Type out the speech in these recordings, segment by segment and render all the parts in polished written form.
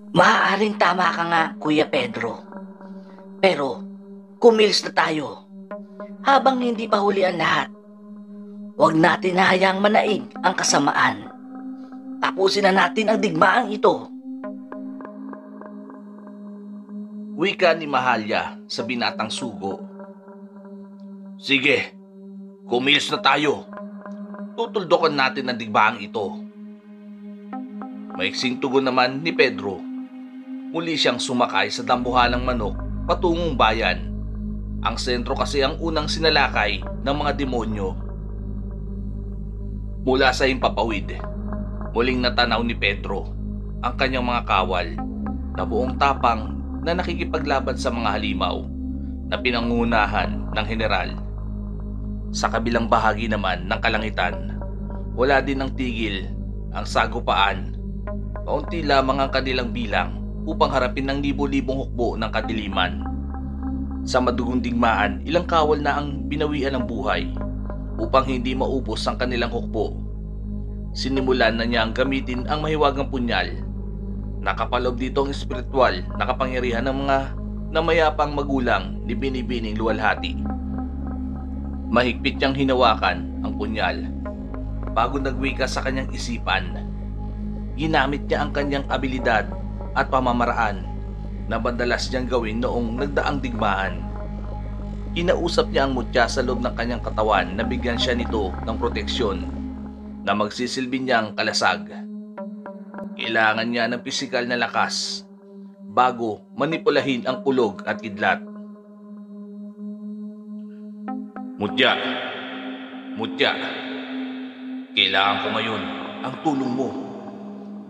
Maaaring tama ka nga, Kuya Pedro. Pero, kumilos na tayo. Habang hindi pa huli ang lahat, huwag natin hayaang manaig ang kasamaan. Tapusin na natin ang digmaang ito. Wika ni Mahalya sa binatang sugo. Sige, kumilos na tayo. Tutuldukan natin ang digmaang ito. Maiksing tugon naman ni Pedro. Muli siyang sumakay sa dambuhalang manok patungong bayan. Ang sentro kasi ang unang sinalakay ng mga demonyo. Mula sa himpapawid, muling natanaw ni Pedro ang kanyang mga kawal na buong tapang na nakikipaglaban sa mga halimaw na pinangunahan ng general. Sa kabilang bahagi naman ng kalangitan, wala din ng tigil ang sagupaan. Kaunti lamang ang kanilang bilang upang harapin ng libo-libong hukbo ng kadiliman. Sa madugong digmaan, ilang kawal na ang binawian ng buhay upang hindi maubos ang kanilang hukbo. Sinimulan na niyang gamitin ang mahiwagang punyal. Nakapalob dito ang espiritual na kapangyarihan ng mga namayapang magulang ni Binibining Luwalhati. Mahigpit niyang hinawakan ang punyal. Bago nagwika sa kanyang isipan, ginamit niya ang kanyang abilidad at pamamaraan na madalas niyang gawin noong nagdaang digmaan. Kinausap niya ang mutya sa loob ng kanyang katawan na bigyan siya nito ng proteksyon na magsisilbi niyang kalasag. Kailangan niya ng pisikal na lakas bago manipulahin ang kulog at kidlat. Mutya, Mutya, kailangan ko ngayon ang tulong mo.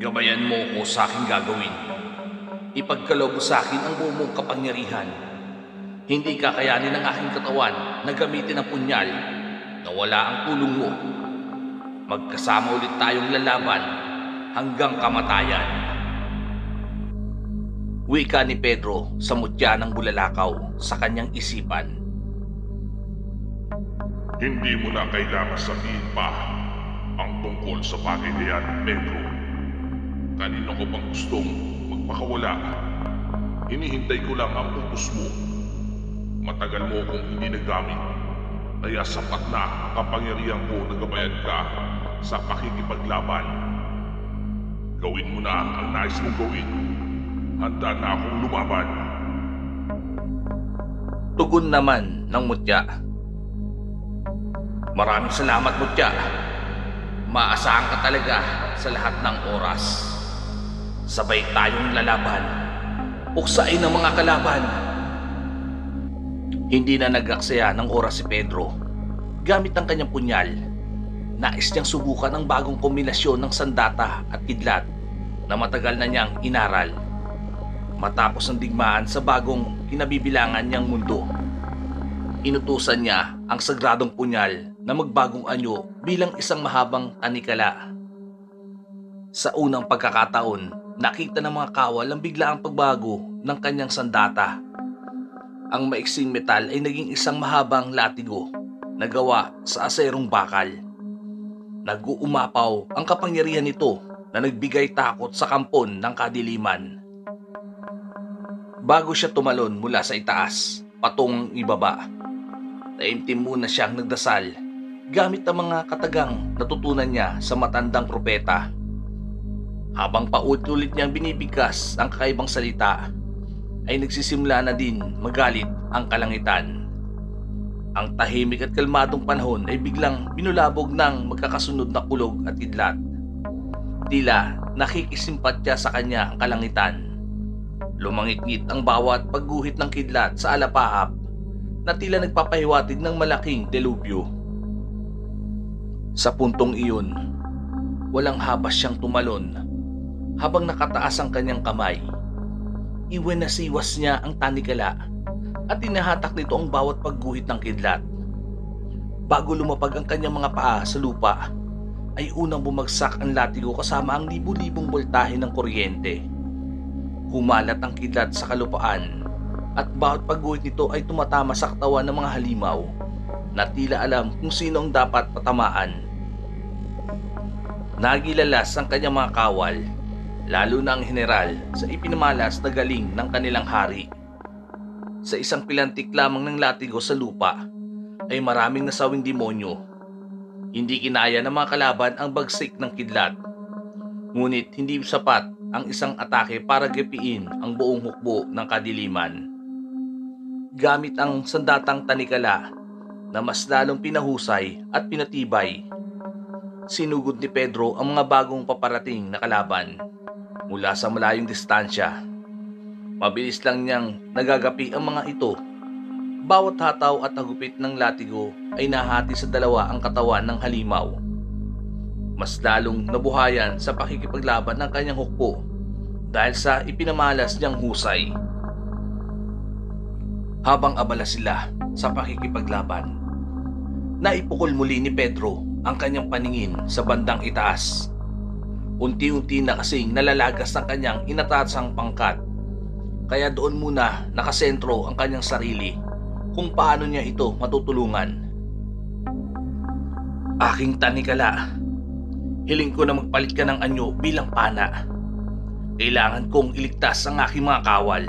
Gabayan mo ko sa aking gagawin. Ipagkaloob mo sa akin ang buong mong kapangyarihan. Hindi kakayanin ng aking katawan na gamitin ang punyal na wala ang tulong mo. Magkasama ulit tayong lalaban hanggang kamatayan. Wika ni Pedro sa mutya ng bulalakaw sa kanyang isipan. Hindi mo na kailangan sabihin pa ang tungkol sa bagay na yan, Pedro. Kanino ko bang gustong magpakawala? Hinihintay ko lang ang utos mo. Matagal mo kong hindi nagamit, kaya sapat na ang kapangyarihan ko na gabayan ka sa pakikipaglaban. Gawin mo na ang nais mong gawin. Handa na akong lumaban. Tugon naman ng mutya. Maraming salamat, Mutya. Maasahan ka talaga sa lahat ng oras. Sabay tayong lalaban. Uksain ang mga kalaban. Hindi na nag-aksaya ng oras si Pedro. Gamit ang kanyang punyal, nais niyang subukan ang bagong kombinasyon ng sandata at kidlat na matagal na niyang inaral. Matapos ang digmaan sa bagong kinabibilangan niyang mundo, inutusan niya ang sagradong punyal na magbagong anyo bilang isang mahabang tanikala. Sa unang pagkakataon, nakita ng mga kawal ang biglaang pagbago ng kanyang sandata. Ang maiksing metal ay naging isang mahabang latigo na gawa sa aserong bakal. Nag-uumapaw ang kapangyarihan nito na nagbigay takot sa kampon ng kadiliman. Bago siya tumalon mula sa itaas, patungong ibaba, taimtim muna siyang nagdasal gamit ang mga katagang natutunan niya sa matandang propeta. Habang paulit-ulit niyang binibigkas ang kakaibang salita, ay nagsisimula na din magalit ang kalangitan. Ang tahimik at kalmadong panahon ay biglang binulabog ng magkakasunod na kulog at kidlat. Tila nakikisimpatya sa kanya ang kalangitan. Lumangit-ngit ang bawat pagguhit ng kidlat sa alapaap na tila nagpapahiwatig ng malaking delubyo. Sa puntong iyon, walang habas siyang tumalon habang nakataas ang kanyang kamay. Iwenasiwas niya ang tanikala at tinahatak nito ang bawat pagguhit ng kidlat. Bago lumapag ang kanyang mga paa sa lupa, ay unang bumagsak ang latigo kasama ang libu-libong boltahe ng kuryente. Humalat ang kidlat sa kalupaan at bawat pagguhit nito ay tumatama sa katawan ng mga halimaw na tila alam kung sino ang dapat patamaan. Nagilalas ang kanyang mga kawal lalo na ang general sa ipinamalas na galing ng kanilang hari. Sa isang pilantik lamang ng latigo sa lupa ay maraming nasawing demonyo. Hindi kinaya ng mga kalaban ang bagsik ng kidlat. Ngunit hindi sapat ang isang atake para gapiin ang buong hukbo ng kadiliman. Gamit ang sandatang tanikala na mas lalong pinahusay at pinatibay, sinugod ni Pedro ang mga bagong paparating na kalaban mula sa malayong distansya. Mabilis lang niyang nagagapi ang mga ito. Bawat hataw at hagupit ng latigo ay nahati sa dalawa ang katawan ng halimaw. Mas lalong nabuhayan sa pakikipaglaban ng kanyang hukbo dahil sa ipinamalas niyang husay. Habang abala sila sa pakikipaglaban, naipukol muli ni Pedro ang kanyang paningin sa bandang itaas. Unti-unti na kasing nalalagas ang kanyang inatasang pangkat, kaya doon muna nakasentro ang kanyang sarili kung paano niya ito matutulungan. Aking tanikala, hiling ko na magpalit ka ng anyo bilang pana. Kailangan kong iligtas ang aking mga kawal.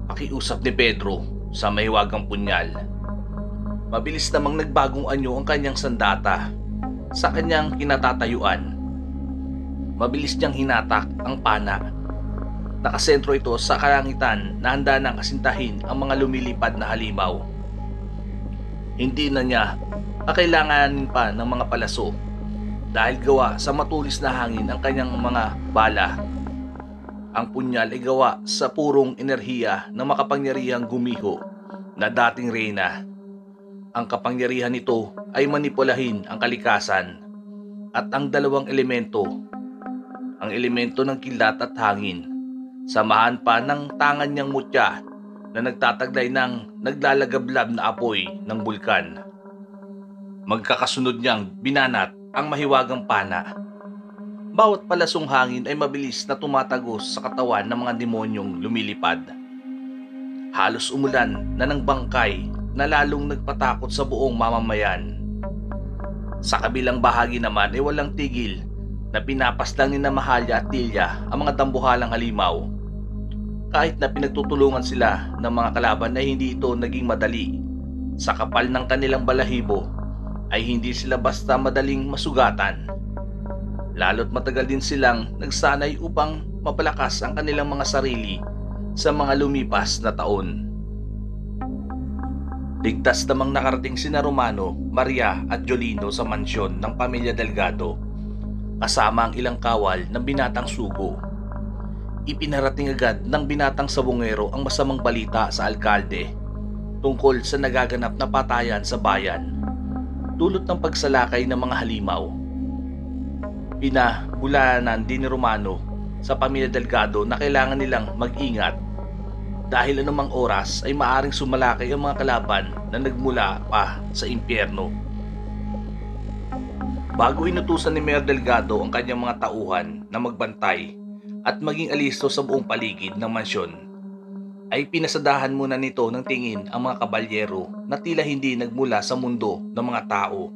Pakiusap ni Pedro sa mahiwagang punyal. Mabilis namang nagbagong anyo ang kanyang sandata sa kanyang kinatatayuan. Mabilis niyang hinatak ang pana. Nakasentro ito sa kalangitan na handa nang kasintahin ang mga lumilipad na halimaw. Hindi na niya kakailanganin pa ng mga palaso dahil gawa sa matulis na hangin ang kanyang mga bala. Ang punyal ay gawa sa purong enerhiya ng makapangyarihang gumiho na dating reyna. Ang kapangyarihan nito ay manipulahin ang kalikasan at ang dalawang elemento, ang elemento ng kilat at hangin, samahan pa ng tangan niyang mutya na nagtataglay ng naglalagablab na apoy ng bulkan. Magkakasunod niyang binanat ang mahiwagang pana. Bawat palasong hangin ay mabilis na tumatagos sa katawan ng mga demonyong lumilipad. Halos umulan na ng bangkay na lalong nagpatakot sa buong mamamayan. Sa kabilang bahagi naman ay walang tigil na pinapaslang ni Mahalya at Tilya ang mga dambuhalang halimaw. Kahit na pinagtutulungan sila ng mga kalaban ay hindi ito naging madali. Sa kapal ng kanilang balahibo ay hindi sila basta madaling masugatan. Lalo't matagal din silang nagsanay upang mapalakas ang kanilang mga sarili sa mga lumipas na taon. Ligtas namang nakarating sina Romano, Maria at Jolino sa mansyon ng pamilya Delgado kasama ang ilang kawal ng binatang sugo. Ipinarating agad ng binatang sabungero ang masamang balita sa alkalde tungkol sa nagaganap na patayan sa bayan dulot ng pagsalakay ng mga halimaw. Pinabulanan din ni Romano sa pamilya Delgado na kailangan nilang mag-ingat dahil anumang oras ay maaring sumalakay ang mga kalaban na nagmula pa sa impyerno. Bago inutusan ni Mayor Delgado ang kanyang mga tauhan na magbantay at maging alisto sa buong paligid ng mansyon, ay pinasadahan muna nito ng tingin ang mga kabalyero na tila hindi nagmula sa mundo ng mga tao.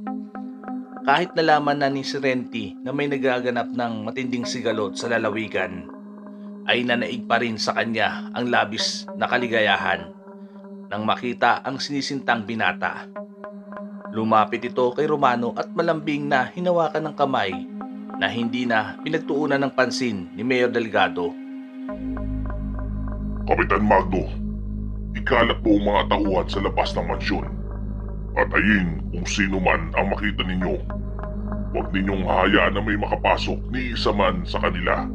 Kahit nalaman na ni Sirenti na may nagaganap ng matinding sigalot sa lalawigan, ay nanaig pa rin sa kanya ang labis na kaligayahan nang makita ang sinisintang binata. Lumapit ito kay Romano at malambing na hinawakan ng kamay na hindi na pinagtuunan ng pansin ni Mayor Delgado. Kapitan Magno, ikalat po ang mga tauhan sa labas ng mansyon. Patayin kung sino man ang makita ninyo. Huwag ninyong hahayaan na may makapasok ni isa man sa kanila.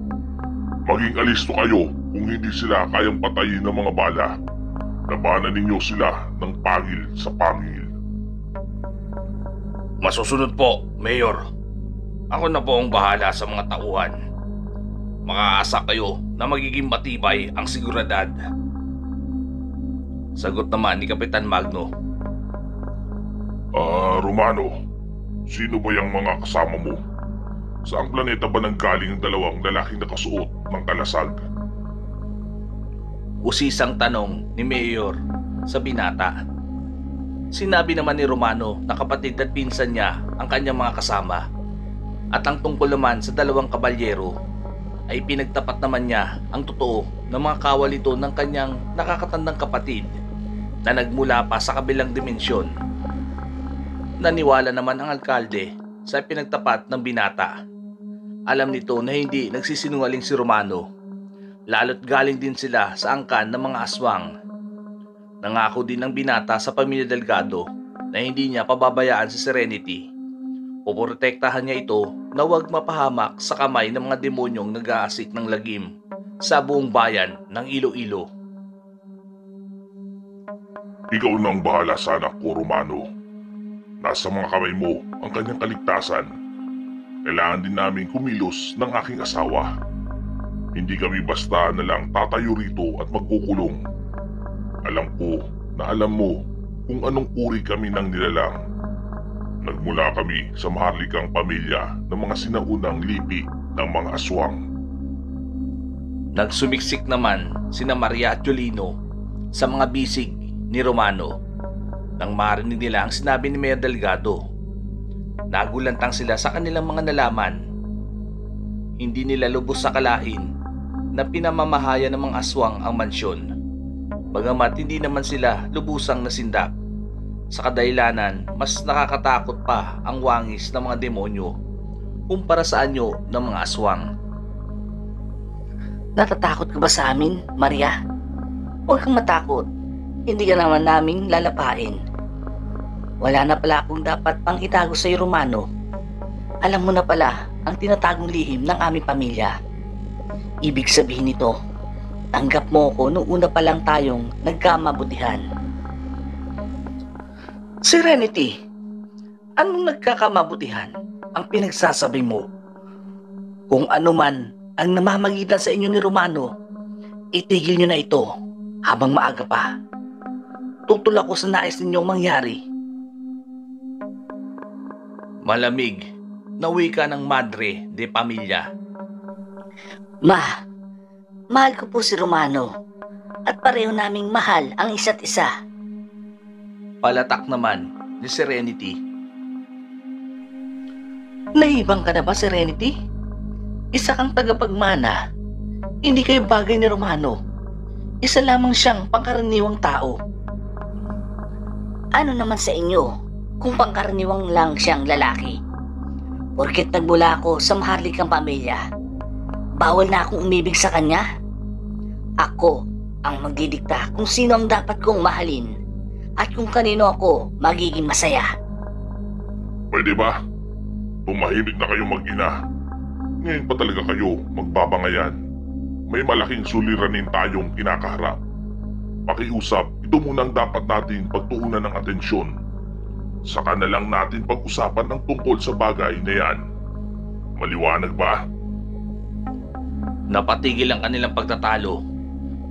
Maging alisto kayo kung hindi sila kayang patayin ng mga bala. Labanan ninyo sila ng pangil sa pangil. Masusunod po, Mayor. Ako na po ang bahala sa mga tauhan. Makaasa kayo na magiging matibay ang seguridad. Sagot naman ni Kapitan Magno. Romano, sino ba yung mga kasama mo? Saang planeta ba nanggaling ang dalawang lalaking nakasuot ng kalasag? Usisang tanong ni Mayor sa binata. Sinabi naman ni Romano na kapatid at pinsan niya ang kanyang mga kasama at ang tungkol naman sa dalawang kabalyero ay pinagtapat naman niya ang totoo ng mga kawal ito ng kanyang nakakatandang kapatid na nagmula pa sa kabilang dimensyon. Naniwala naman ang alkalde sa pinagtapat ng binata. Alam nito na hindi nagsisinungaling si Romano, lalo't galing din sila sa angkan ng mga aswang. Nangako din ng binata sa pamilya Delgado na hindi niya pababayaan si Serenity. Poprotektahan niya ito na huwag mapahamak sa kamay ng mga demonyong nag-aasik ng lagim sa buong bayan ng Iloilo. Ikaw na ang bahala sa anak ko, Romano. Nasa mga kamay mo ang kanyang kaligtasan. Kailangan din namin kumilos ng aking asawa. Hindi kami basta na lang tatayo rito at magkukulong. Alam ko na alam mo kung anong uri kami ng nilalang. Nagmula kami sa maharlikang pamilya ng mga sinaunang lipi ng mga aswang. Nagsumiksik naman sina Maria at Jolino sa mga bisig ni Romano nang marinig nila ang sinabi ni Mayor Delgado. Nagulantang sila sa kanilang mga nalaman. Hindi nila lubos sa kalain na pinamamahayan ng mga aswang ang mansyon. Bagamat hindi naman sila lubusang nasindak. Sa kadahilanan, mas nakakatakot pa ang wangis ng mga demonyo kumpara sa anyo ng mga aswang. Natatakot ka ba sa amin, Maria? Huwag kang matakot. Hindi ka naman naming lalapain. Wala na pala akong dapat pang itago sa iyo, Romano. Alam mo na pala ang tinatagong lihim ng aming pamilya. Ibig sabihin nito, tanggap mo ko nung una pa lang tayong nagkamabutihan. Serenity, anong nagkakamabutihan ang pinagsasabi mo? Kung ano man ang namamagitan sa inyo ni Romano, itigil nyo na ito habang maaga pa. Tutol ako sa nais ninyong mangyari. Malamig na wika ng madre de pamilya. Ma, mahal ko po si Romano at pareho naming mahal ang isa't isa. Palatak naman ni Serenity. Naibang ka na ba, Serenity? Isa kang tagapagmana. Hindi kayo bagay ni Romano. Isa lamang siyang pangkaraniwang tao. Ano naman sa inyo kung pangkaraniwang lang siyang lalaki? Porket nagmula ako sa maharlikang pamilya, bawal na akong umibig sa kanya? Ako ang magdidikta kung sino ang dapat kong mahalin at kung kanino ako magiging masaya. Pwede ba? Tumahimik na kayo mag-ina. Ngayon pa talaga kayo magbabangayan. May malaking suliranin tayong kinakaharap. Pakiusap, ito muna ang dapat natin pagtuunan ng atensyon. Saka na lang natin pag-usapan ang tungkol sa bagay na yan. Maliwanag ba? Napatigil ang kanilang pagtatalo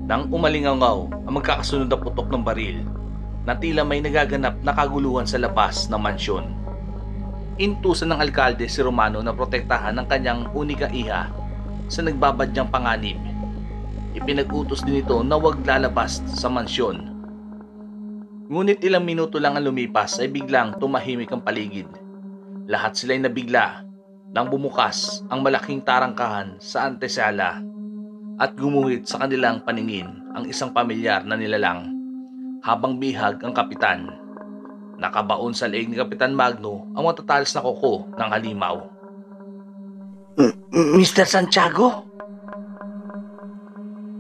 nang umalingaw ang magkakasunod na putok ng baril na tila may nagaganap na kaguluhan sa labas ng mansyon. Intusan ng alkalde si Romano na protektahan ng kanyang unika iha sa nagbabadyang panganib. Ipinag-utos din ito na huwag lalabas sa mansyon. Ngunit ilang minuto lang ang lumipas ay biglang tumahimik ang paligid. Lahat sila'y nabigla nang bumukas ang malaking tarangkahan sa antesala at gumuhit sa kanilang paningin ang isang pamilyar na nilalang. Habang bihag ang kapitan, nakabaon sa leeg ni Kapitan Magno ang matatalas na kuko ng halimaw. Mr. Santiago?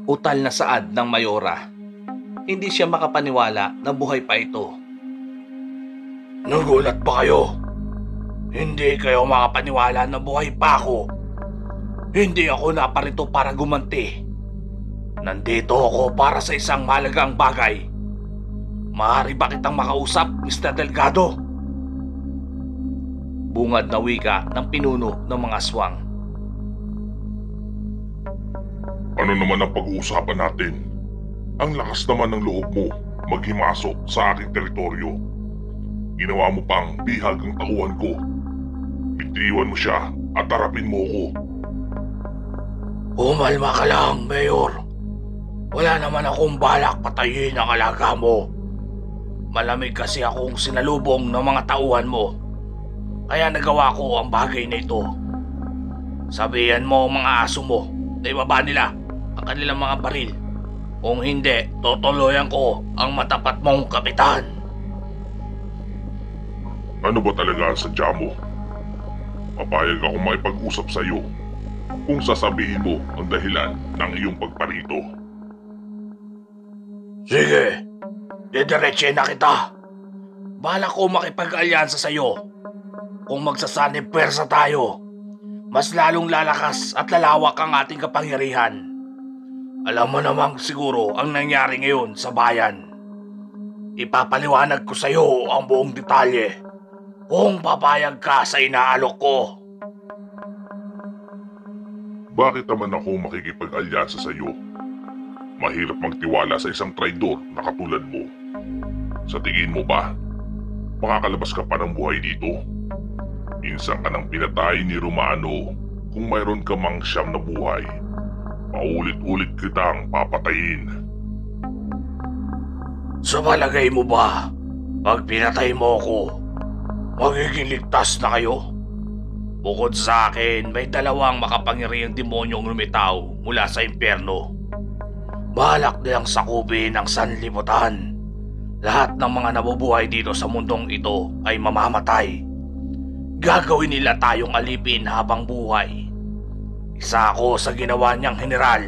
Utal na saad ng Mayora. Hindi siya makapaniwala na buhay pa ito. Nagulat ba kayo? Hindi kayo makapaniwala na buhay pa ako. Hindi ako naparito para gumanti. Nandito ako para sa isang mahalagang bagay. Maaari ba kitang makausap, Mr. Delgado? Bungad na wika ng pinuno ng mga aswang. Ano naman ang pag-uusapan natin? Ang lakas naman ng loob mo maghimasok sa aking teritoryo. Ginawa mo pang bihag ang tauhan ko. Bitiwan mo siya at harapin mo ko. Umalma ka lang, Mayor. Wala naman akong balak patayin ang alaga mo. Malamig kasi akong sinalubong ng mga tauhan mo. Kaya nagawa ko ang bagay na ito. Sabihan mo ang mga aso mo na ibaba nila ang kanilang mga baril. Kung hindi, tutuluyan ko ang matapat mong kapitan. Ano ba talaga ang sadya mo? Papayag ako makipag-usap sa iyo kung sasabihin mo ang dahilan ng iyong pagparito. Sige, didiretso na kita. Balak ko makipag-alyansa sa iyo. Kung magsasanib pwersa tayo, mas lalong lalakas at lalawak ang ating kapangyarihan. Alam mo namang siguro ang nangyari ngayon sa bayan. Ipapaliwanag ko sa iyo ang buong detalye kung papayag ka sa inaalok ko. Bakit naman ako makikipag-alyansa sa iyo? Mahirap magtiwala sa isang traidor na katulad mo. Sa tingin mo ba, makakalabas ka pa ng buhay dito? Minsan ka nang pinatay ni Romano kung mayroon ka mang siyam na buhay. Paulit-ulit kitang papatayin. Sa palagay mo ba, pag pinatay mo ako, magiging ligtas na kayo? Bukod sa akin, may dalawang makapangyarihang demonyong lumitaw mula sa impyerno. Balak nilang sakupin ang sanlibutan. Lahat ng mga nabubuhay dito sa mundong ito ay mamamatay. Gagawin nila tayong alipin habang buhay. Isa ako sa ginawa niyang general,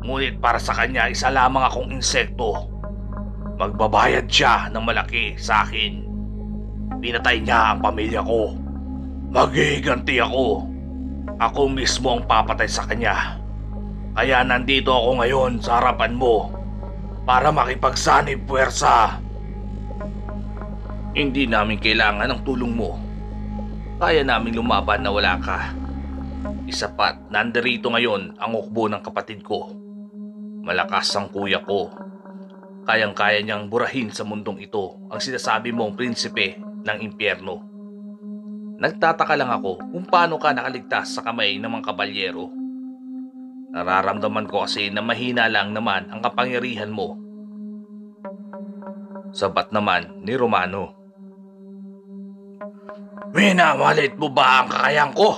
ngunit para sa kanya isa lamang akong insekto. Magbabayad siya ng malaki sa akin. Pinatay niya ang pamilya ko. Maghihiganti ako. Ako mismo ang papatay sa kanya. Kaya nandito ako ngayon sa harapan mo para makipagsanib puwersa. Hindi namin kailangan ng tulong mo. Kaya namin lumaban na wala ka. Isa pat, nandirito ngayon ang ukbo ng kapatid ko. Malakas ang kuya ko. Kayang-kaya niyang burahin sa mundong ito ang sinasabi mong prinsipe ng impyerno. Nagtataka lang ako kung paano ka nakaligtas sa kamay ng mga kabalyero. Nararamdaman ko kasi na mahina lang naman ang kapangyarihan mo. Sabat naman ni Romano. Minamalit mo ba ang kakayahan ko?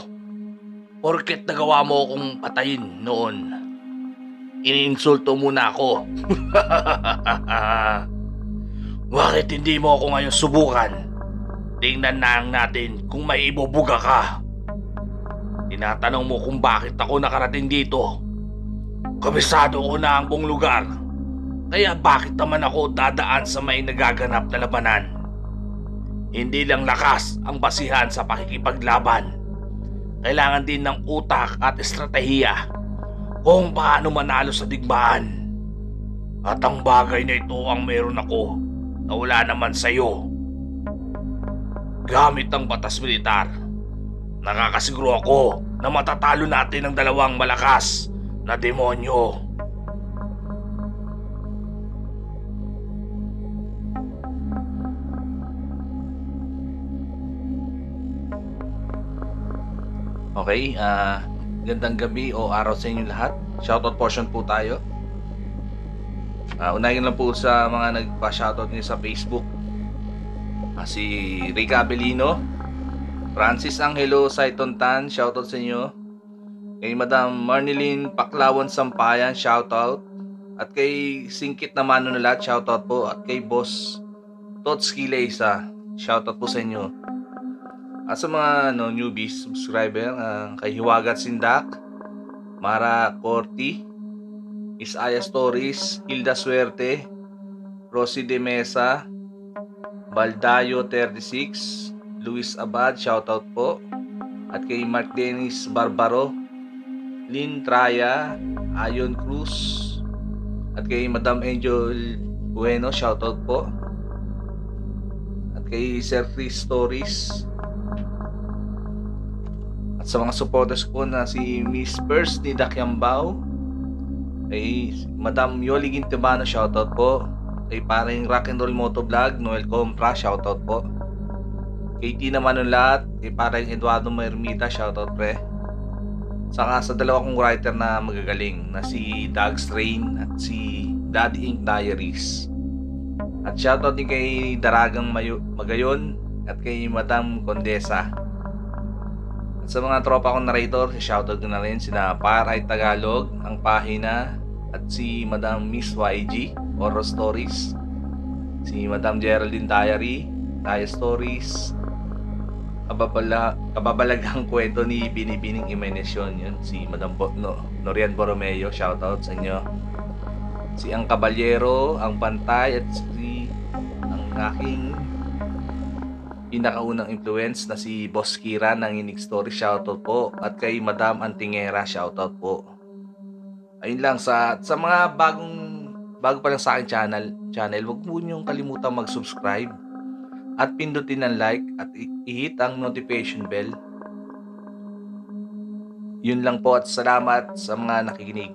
Porket nagawa mo akong patayin noon, iniinsulto mo na ako. Bakit hindi mo ako ngayon subukan? Tingnan na natin kung may ibubuga ka. Tinatanong mo kung bakit ako nakarating dito. Kabisado ko na ang buong lugar. Kaya bakit naman ako dadaan sa may nagaganap na labanan? Hindi lang lakas ang basihan sa pakikipaglaban. Kailangan din ng utak at estratehiya kung paano manalo sa digmaan. At ang bagay na ito ang meron ako na wala naman sa iyo. Gamit ang batas militar, nakakasiguro ako na matatalo natin ang dalawang malakas na demonyo. Okay, gandang gabi o araw sa inyo lahat. Shoutout portion po tayo. Unahin lang po sa mga nagpa-shoutout niyo sa Facebook. Si Rica Abelino, Francis Angelo Saiton Tan, shoutout sa inyo. Kay Madam Marnelyn Paklawan Sampayan, shoutout. At kay Singkit na Manonalat, shoutout po. At kay Boss Totski Leisa, shoutout po sa inyo. At sa mga newbies, subscriber, kay Hiwagat Sindak, Mara Corti, Isaya Stories, Hilda Suerte, Rosie De Mesa, Baldayo 36, Luis Abad, shoutout po. At kay Mark Dennis Barbaro, Lynn Traya, Ayon Cruz, at kay Madam Angel Bueno, shoutout po. At kay Sir Chris Stories. At sa mga supporters ko na si Miss Pers ni Dakyambao, kay Madam Yoli Gintibano, shoutout po. Kay paring Rock and Roll Motovlog, Noel Compra, shoutout po. Kay Tina Manolat, kay paring Eduardo Mermita, shoutout pre. Saka sa dalawa kong writer na magagaling na si Doug Strain at si Daddy Ink Diaries. At shoutout din kay Daragang Magayon at kay Madam Condesa. Sa mga tropa kong narrator, shoutout ko na rin sina Paray Tagalog, ang pahina, at si Madam Miss YG, Horror Stories, si Madam Geraldine Diary, Taya Stories, kababalagang kwento ni Binibining Imagination, yun, si Madam Norian Borromeo, shoutout sa inyo. Si Ang Kabalyero, Ang Pantay, at si ang aking pinakaunang influence na si Boss Kira ng Inig Story, shoutout po. At kay Madam Antingera, shoutout po. Ayun lang, sa mga bago pa lang sa aking channel, huwag po niyong kalimutan mag-subscribe at pindutin ang like at i-hit ang notification bell. Yun lang po at salamat sa mga nakikinig.